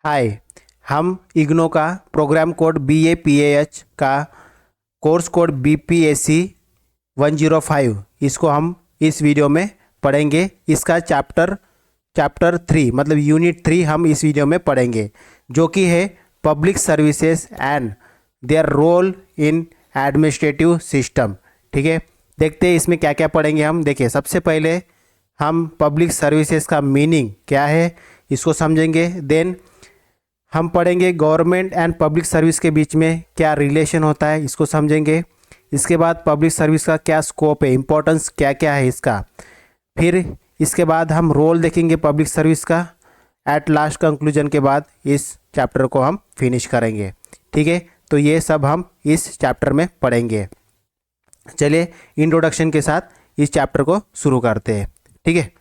हाय। हम इग्नो का program code BAPAH का कोर्स कोड BPSC 105 इसको हम इस वीडियो में पढ़ेंगे। इसका चैप्टर 3 मतलब यूनिट 3 हम इस वीडियो में पढ़ेंगे, जो कि है public services and their role in administrative system. ठीक है, देखते हैं इसमें क्या क्या पढ़ेंगे हम। देखिए, सबसे पहले हम पब्लिक सर्विसेज का मीनिंग क्या है इसको समझेंगे। देन हम पढ़ेंगे गवर्नमेंट एंड पब्लिक सर्विस के बीच में क्या रिलेशन होता है, इसको समझेंगे। इसके बाद पब्लिक सर्विस का क्या स्कोप है, इंपॉर्टेंस क्या क्या है इसका। फिर इसके बाद हम रोल देखेंगे पब्लिक सर्विस का। एट लास्ट कंक्लूजन के बाद इस चैप्टर को हम फिनिश करेंगे। ठीक है, तो ये सब हम इस चैप्टर में पढ़ेंगे। चलिए इंट्रोडक्शन के साथ इस चैप्टर को शुरू करते हैं। ठीक है,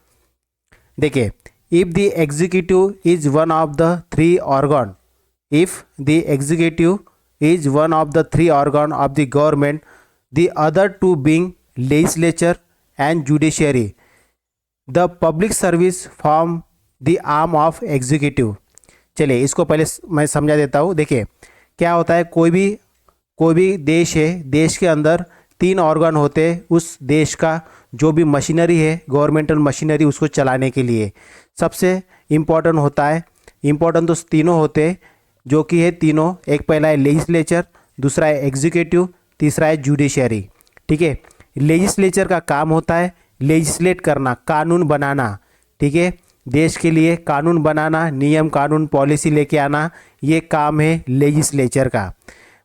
देखिए, if the executive is one of the three organ if the executive is one of the three organ of the government, the other two being legislature and judiciary, the public service form the arm of executive। चलिए इसको पहले मैं समझा देता हूँ। देखिए क्या होता है, कोई भी देश है, देश के अंदर 3 ऑर्गन होते हैं उस देश का जो भी मशीनरी है, गवर्नमेंटल मशीनरी, उसको चलाने के लिए सबसे इम्पोर्टेंट होता है। इम्पोर्टेंट तो तीनों होते हैं, जो कि है तीनों, एक पहला है लेजिस्लेचर, दूसरा है एग्जीक्यूटिव, तीसरा है जुडिशरी। ठीक है, लेजिस्लेचर का काम होता है लेजिस्लेट करना, कानून बनाना। ठीक है, देश के लिए कानून बनाना, नियम कानून पॉलिसी लेके आना, ये काम है लेजिस्लेचर का।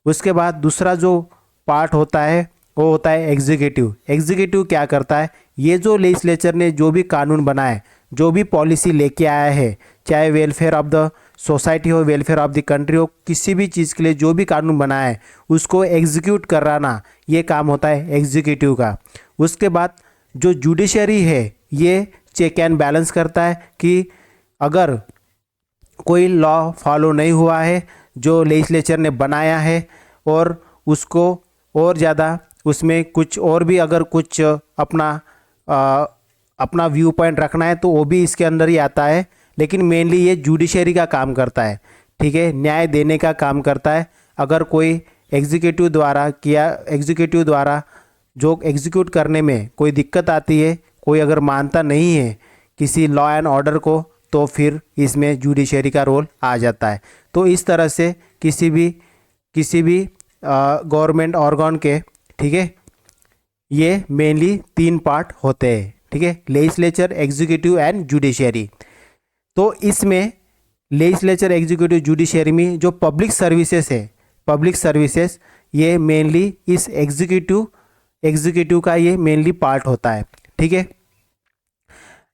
उसके बाद दूसरा जो पार्ट होता है वो होता है एग्जीक्यूटिव। एग्जीक्यूटिव क्या करता है, ये जो लेजिस्लेचर ने जो भी कानून बनाए, जो भी पॉलिसी लेके आया है, चाहे वेलफेयर ऑफ द सोसाइटी हो, वेलफेयर ऑफ द कंट्री हो, किसी भी चीज़ के लिए जो भी कानून बनाया है उसको एग्जीक्यूट कराना, ये काम होता है एग्जीक्यूटिव का। उसके बाद जो जुडिशरी है ये चेक एंड बैलेंस करता है कि अगर कोई लॉ फॉलो नहीं हुआ है जो लेजिस्लेचर ने बनाया है, और उसको और ज़्यादा उसमें कुछ और भी अगर कुछ अपना व्यू पॉइंट रखना है तो वो भी इसके अंदर ही आता है। लेकिन मेनली ये जुडिशरी का काम करता है। ठीक है, न्याय देने का काम करता है। अगर कोई एग्जीक्यूटिव द्वारा जो एग्जीक्यूट करने में कोई दिक्कत आती है, कोई अगर मानता नहीं है किसी लॉ एंड ऑर्डर को, तो फिर इसमें जुडिशरी का रोल आ जाता है। तो इस तरह से किसी भी गवर्नमेंट ऑर्गन के, ठीक है, ये मेनली 3 पार्ट होते हैं। ठीक है, लेजिस्लेचर, एग्जीक्यूटिव एंड जुडिशरी। तो इसमें लेजिस्लेचर, एग्जीक्यूटिव, जुडिशरी में जो पब्लिक सर्विसेज है, पब्लिक सर्विसेज ये मेनली इस एग्जीक्यूटिव का ये मेनली पार्ट होता है। ठीक है,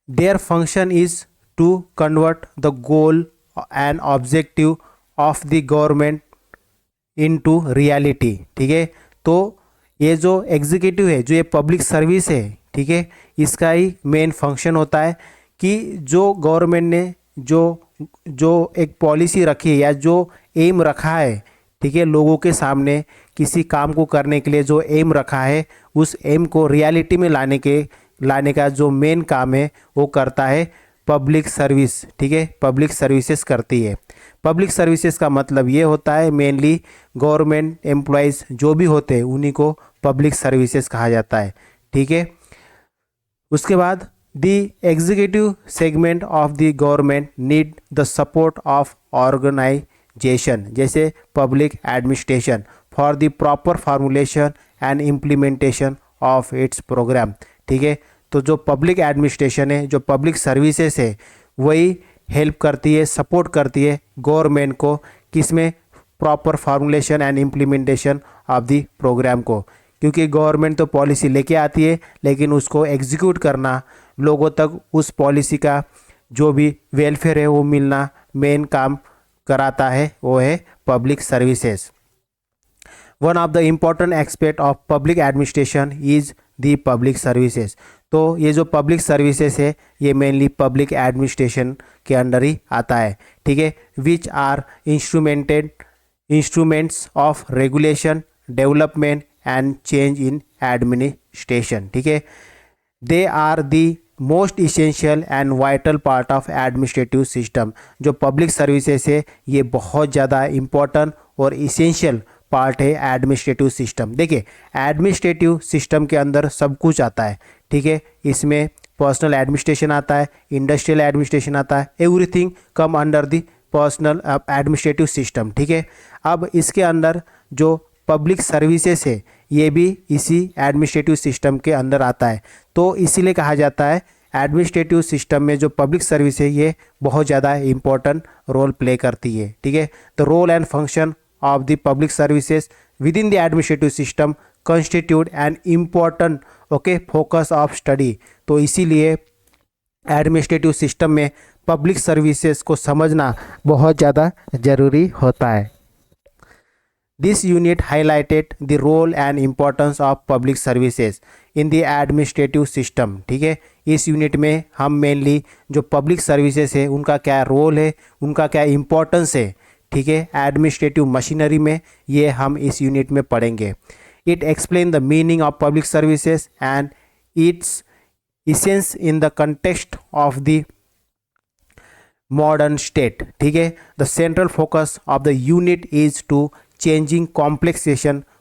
their function is to convert the goal and objective of the government into reality. ठीक है, तो ये जो एग्जीक्यूटिव है, जो ये पब्लिक सर्विस है, ठीक है, इसका ही मेन फंक्शन होता है कि जो गवर्नमेंट ने जो एक पॉलिसी रखी है या जो एम रखा है, ठीक है, लोगों के सामने किसी काम को करने के लिए जो एम रखा है, उस एम को रियलिटी में लाने का जो मेन काम है वो करता है पब्लिक सर्विस। ठीक है, पब्लिक सर्विसेज करती है। पब्लिक सर्विसेज का मतलब ये होता है मेनली गवर्नमेंट एम्प्लॉयज़ जो भी होते हैं उन्हीं को पब्लिक सर्विसेज कहा जाता है। ठीक है, उसके बाद the executive segment of the government need the support of organisation जैसे public administration for the proper formulation and implementation of its programme. ठीक है, तो जो पब्लिक एडमिनिस्ट्रेशन है, जो पब्लिक सर्विसेज है, वही हेल्प करती है, सपोर्ट करती है गवर्नमेंट को, किसमें, proper formulation and implementation of the programme को। क्योंकि गवर्नमेंट तो पॉलिसी लेके आती है, लेकिन उसको एग्जीक्यूट करना, लोगों तक उस पॉलिसी का जो भी वेलफेयर है वो मिलना, मेन काम कराता है वो है public services. One of the important aspect of public administration is the public services. तो ये जो पब्लिक सर्विसेज है ये मेनली पब्लिक एडमिनिस्ट्रेशन के अंडर ही आता है। ठीक है, which are instruments of regulation, development and change in administration. ठीक है, they are the most essential and vital part of administrative system. जो पब्लिक सर्विसेज है ये बहुत ज़्यादा इम्पोर्टेंट और इसेंशियल पार्ट है एडमिनिस्ट्रेटिव सिस्टम। देखिए एडमिनिस्ट्रेटिव सिस्टम के अंदर सब कुछ आता है, ठीक है। इसमें पर्सनल एडमिनिस्ट्रेशन आता है, इंडस्ट्रियल एडमिनिस्ट्रेशन आता है, everything come under the personal administrative system, ठीक है। अब इसके अंदर जो पब्लिक सर्विसेज है ये भी इसी एडमिनिस्ट्रेटिव सिस्टम के अंदर आता है। तो इसीलिए कहा जाता है एडमिनिस्ट्रेटिव सिस्टम में जो पब्लिक सर्विस है ये बहुत ज़्यादा इम्पोर्टेंट रोल प्ले करती है, ठीक है। तो role and function of the public services within the administrative system constitute an important focus of study। तो इसीलिए एडमिनिस्ट्रेटिव सिस्टम में पब्लिक सर्विसेज को समझना बहुत ज़्यादा ज़रूरी होता है। This unit highlighted the role and importance of public services in the administrative system, ठीक है। इस यूनिट में हम मेनली जो पब्लिक सर्विसेज है उनका क्या रोल है, उनका क्या इम्पोर्टेंस है, ठीक है, एडमिनिस्ट्रेटिव मशीनरी में, ये हम इस यूनिट में पढ़ेंगे। It explain the meaning of public services and its essence in the context of the modern state, ठीक है। The central focus of the unit is to changing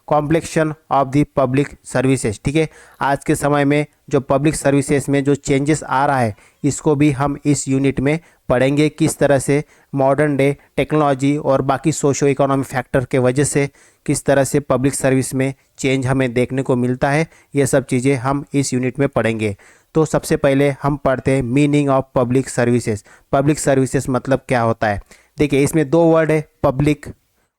complexion of the public services, ठीक है। आज के समय में जो public services में जो चेंजेस आ रहा है इसको भी हम इस यूनिट में पढ़ेंगे, किस तरह से मॉडर्न डे टेक्नोलॉजी और बाकी सोशो इकोनॉमिक फैक्टर के वजह से किस तरह से पब्लिक सर्विस में चेंज हमें देखने को मिलता है, ये सब चीज़ें हम इस यूनिट में पढ़ेंगे। तो सबसे पहले हम पढ़ते हैं meaning of public services. Public services मतलब क्या होता है। देखिए इसमें दो वर्ड है, पब्लिक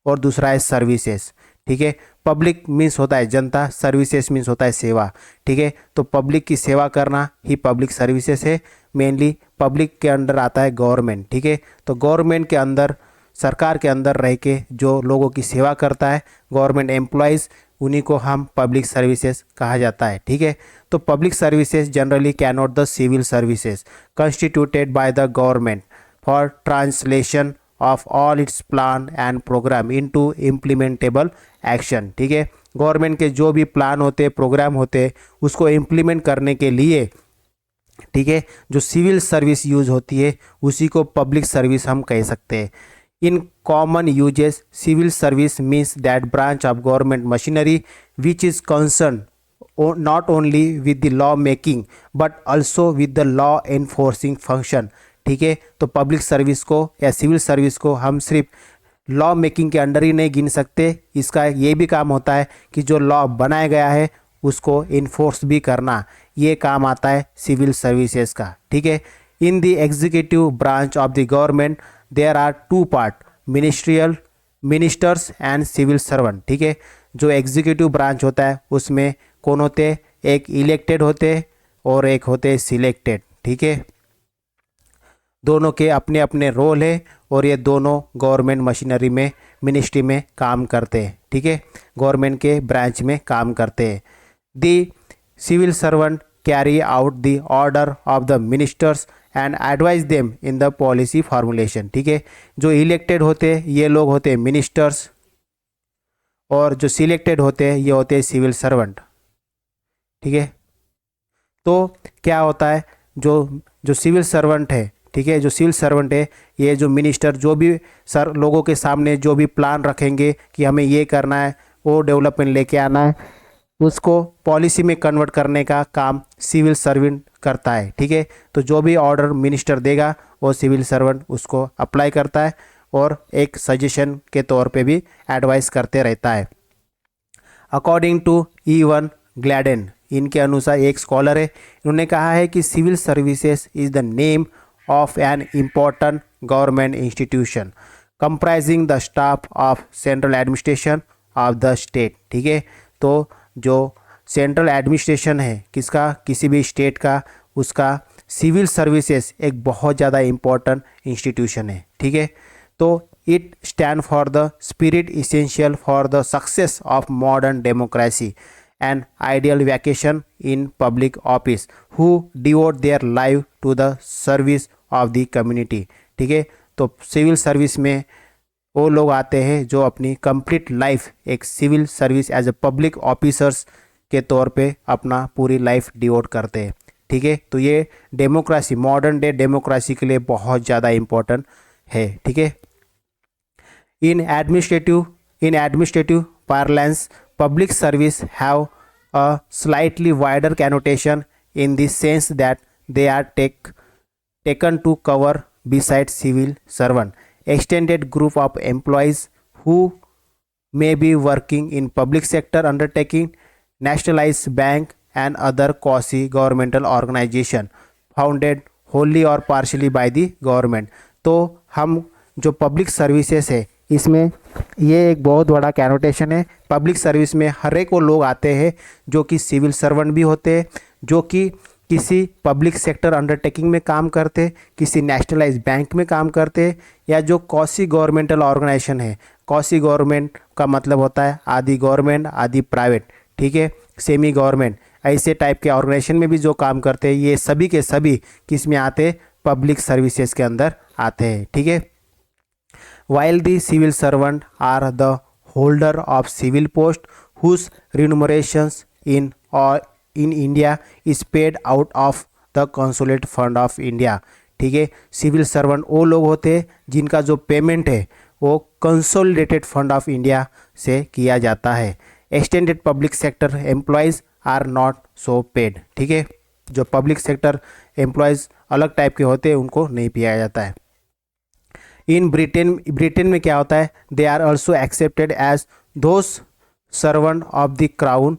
और दूसरा है सर्विसेज, ठीक है। पब्लिक मीन्स होता है जनता, सर्विसेज मीन्स होता है सेवा, ठीक है। तो पब्लिक की सेवा करना ही पब्लिक सर्विसेज है। मेनली पब्लिक के अंडर आता है गवर्नमेंट, ठीक है। तो गवर्नमेंट के अंदर, सरकार के अंदर रह के जो लोगों की सेवा करता है, गवर्नमेंट एम्प्लॉयज़, उन्हीं को हम पब्लिक सर्विसेज कहा जाता है, ठीक है। तो public services generally can not the civil services constituted by the government for translation of all its plan and programme into implementable action, ठीक है। गवर्नमेंट के जो भी प्लान होते हैं, प्रोग्राम होते हैं, उसको इम्प्लीमेंट करने के लिए, ठीक है, जो सिविल सर्विस यूज होती है उसी को पब्लिक सर्विस हम कह सकते हैं। In common uses civil service means that branch of government machinery which is concern not only with the law making but also with the law enforcing function, ठीक है। तो पब्लिक सर्विस को या civil service को हम सिर्फ law making के under ही नहीं गिन सकते, इसका ये भी काम होता है कि जो लॉ बनाया गया है उसको इन्फोर्स भी करना, ये काम आता है सिविल सर्विसेज का, ठीक है। In the executive branch of the government there are two part, ministers and civil servant, ठीक है। जो एग्जीक्यूटिव ब्रांच होता है उसमें कौन होते, एक इलेक्टेड होते और एक होते सिलेक्टेड, ठीक है। दोनों के अपने अपने रोल है और ये दोनों गवर्नमेंट मशीनरी में, मिनिस्ट्री में काम करते हैं, ठीक है, गवर्नमेंट के ब्रांच में काम करते हैं। The civil servant carry out the order of the ministers and advise them in the policy formulation, ठीक है। जो इलेक्टेड होते हैं ये लोग होते हैं मिनिस्टर्स और जो सिलेक्टेड होते हैं ये होते हैं सिविल सर्वेंट, ठीक है। तो क्या होता है, जो सिविल सर्वेंट है, ठीक है, जो सिविल सर्वेंट है ये जो मिनिस्टर जो भी लोगों के सामने जो भी प्लान रखेंगे कि हमें ये करना है, वो डेवलपमेंट लेके आना है, उसको पॉलिसी में कन्वर्ट करने का काम सिविल सर्वेंट करता है, ठीक है। तो जो भी ऑर्डर मिनिस्टर देगा वो सिविल सर्वेंट उसको अप्लाई करता है और एक सजेशन के तौर पे भी एडवाइस करते रहता है। अकॉर्डिंग टू इवन ग्लैडन, इनके अनुसार एक स्कॉलर है, इन्होंने कहा है कि civil services is the name of an important government institution comprising the staff of central administration of the state, ठीक है। तो जो सेंट्रल एडमिनिस्ट्रेशन है किसका, किसी भी स्टेट का, उसका सिविल सर्विसेज एक बहुत ज़्यादा इम्पोर्टेंट इंस्टीट्यूशन है, ठीक है। तो it stand for the spirit essential for the success of modern democracy and ideal vacation in public office who devote their life to the service of the community, ठीक है। तो सिविल सर्विस में वो लोग आते हैं जो अपनी कंप्लीट लाइफ एक civil service as a public officers के तौर पे अपना पूरी लाइफ डिवोट करते हैं। ठीक है। तो ये डेमोक्रेसी, मॉडर्न डे डेमोक्रेसी के लिए बहुत ज़्यादा इम्पोर्टेंट है, ठीक है। In administrative parlance, public service have a slightly wider connotation in the sense that they are taken to cover besides civil servant, extended group of employees who may be working in public sector undertaking, nationalized bank and other quasi-governmental organization founded wholly or partially by the government। तो हम जो public services है इसमें ये एक बहुत बड़ा कैनोटेशन है। पब्लिक सर्विस में हर एक वो लोग आते हैं जो कि सिविल सर्वेंट भी होते हैं, जो कि किसी पब्लिक सेक्टर अंडरटेकिंग में काम करते, किसी नेशनलाइज बैंक में काम करते, या जो क्वासी गवर्नमेंटल ऑर्गेनाइजेशन है। क्वासी गवर्नमेंट का मतलब होता है आधी गवर्नमेंट आधी प्राइवेट, ठीक है, सेमी गवर्नमेंट, ऐसे टाइप के ऑर्गेनाइजेशन में भी जो काम करते हैं, ये सभी के सभी किस में आते, पब्लिक सर्विसेज के अंदर आते हैं, ठीक है। While the civil servant are the holder of civil post whose remunerations in India is paid out of the consulate fund of India, ठीक है। सिविल सर्वेंट वो लोग होते हैं जिनका जो पेमेंट है वो कंसोलिडेटेड फंड ऑफ इंडिया से किया जाता है। Extended public sector employees are not so paid, ठीक है। जो पब्लिक सेक्टर एम्प्लॉयज़ अलग टाइप के होते हैं उनको नहीं पिया जाता है। इन ब्रिटेन में क्या होता है, they are also accepted as those servant of the crown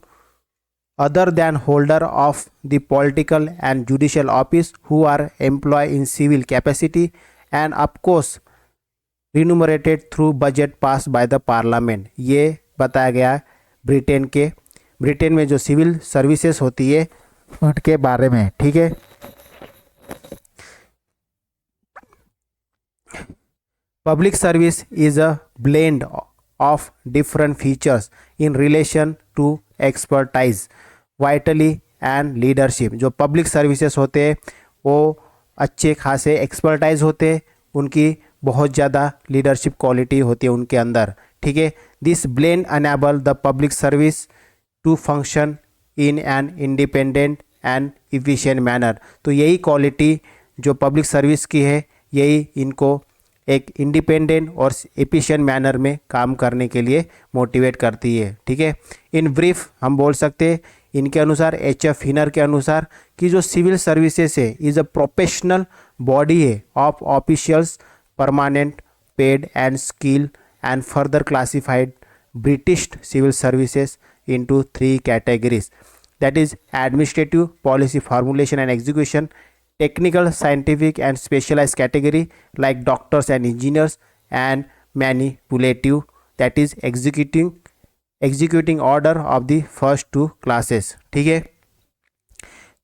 other than holder of the political and judicial office who are employ in civil capacity and of course remunerated through budget pass by the parliament. ये बताया गया है Britain में जो civil services होती है उनके बारे में, ठीक है। Public service is a blend of different features in relation to expertise, vitality and leadership। जो पब्लिक सर्विसेज होते हैं वो अच्छे खासे एक्सपर्टाइज होते हैं, उनकी बहुत ज़्यादा लीडरशिप क्वालिटी होती है उनके अंदर, ठीक है। This blend enable the public service to function in an independent and efficient manner. तो यही क्वालिटी जो पब्लिक सर्विस की है यही इनको एक इंडिपेंडेंट और एफिशिएंट मैनर में काम करने के लिए मोटिवेट करती है, ठीक है। इन ब्रीफ हम बोल सकते हैं इनके अनुसार, एच.एफ. हिनर के अनुसार, कि जो सिविल सर्विसेज है इज़ अ प्रोफेशनल बॉडी है of officials permanent paid and skill and further classified British civil services into 3 categories, that is administrative, policy formulation and execution, technical, scientific and specialized category like doctors and engineers, and manipulative, that is executing order of the first 2 classes, ठीक है।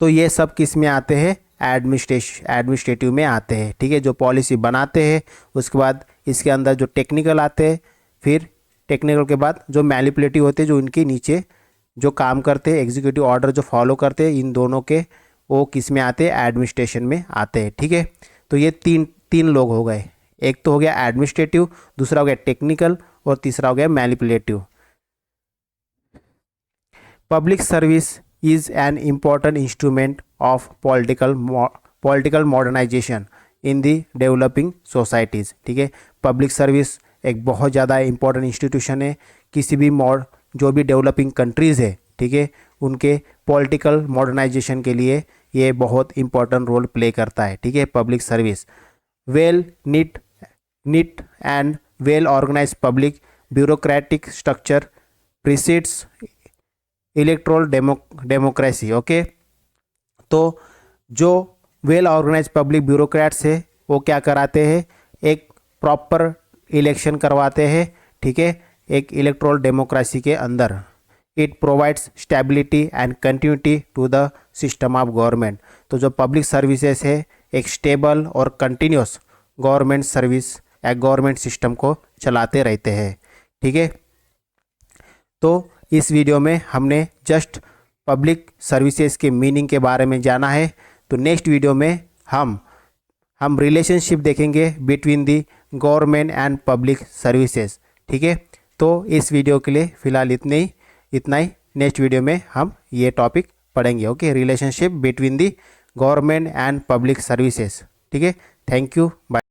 तो ये सब किस में आते हैं, administrative में आते हैं, ठीक है। जो पॉलिसी बनाते हैं, उसके बाद इसके अंदर जो टेक्निकल आते हैं, फिर टेक्निकल के बाद जो मैनिपुलेटिव होते हैं, जो इनके नीचे जो काम करते हैं, एग्जीक्यूटिव ऑर्डर जो फॉलो करते हैं, इन दोनों के वो किस में आते हैं, एडमिनिस्ट्रेशन में आते हैं, ठीक है। तो ये तीन लोग हो गए, एक तो हो गया एडमिनिस्ट्रेटिव, दूसरा हो गया टेक्निकल और तीसरा हो गया manipulative. Public service is an important instrument of political modernisation in the developing societies, ठीक है। पब्लिक सर्विस एक बहुत ज़्यादा इम्पॉर्टेंट इंस्टीट्यूशन है किसी भी जो भी डेवलपिंग कंट्रीज़ है, ठीक है, उनके पॉलिटिकल मॉडर्नाइजेशन के लिए ये बहुत इंपॉर्टेंट रोल प्ले करता है, ठीक है। Public service well neat and well organise public bureaucratic structure precedes electoral democracy, okay. तो जो वेल ऑर्गेनाइज पब्लिक ब्यूरोक्रेट्स है वो क्या कराते हैं, एक प्रॉपर इलेक्शन करवाते हैं, ठीक है, एक इलेक्ट्रल डेमोक्रेसी के अंदर। It provides stability and continuity to the system of government. तो जो पब्लिक सर्विसेज है एक स्टेबल और कंटिन्यूस गवर्नमेंट सर्विस या गवर्नमेंट सिस्टम को चलाते रहते हैं, ठीक है। तो इस वीडियो में हमने जस्ट पब्लिक सर्विसेज के मीनिंग के बारे में जाना है। तो नेक्स्ट वीडियो में हम रिलेशनशिप देखेंगे between the government and public services, ठीक है। तो इस वीडियो के लिए फ़िलहाल इतना ही। नेक्स्ट वीडियो में हम ये टॉपिक पढ़ेंगे, okay, relationship between the government and public services. ठीक है, थैंक यू, बाय।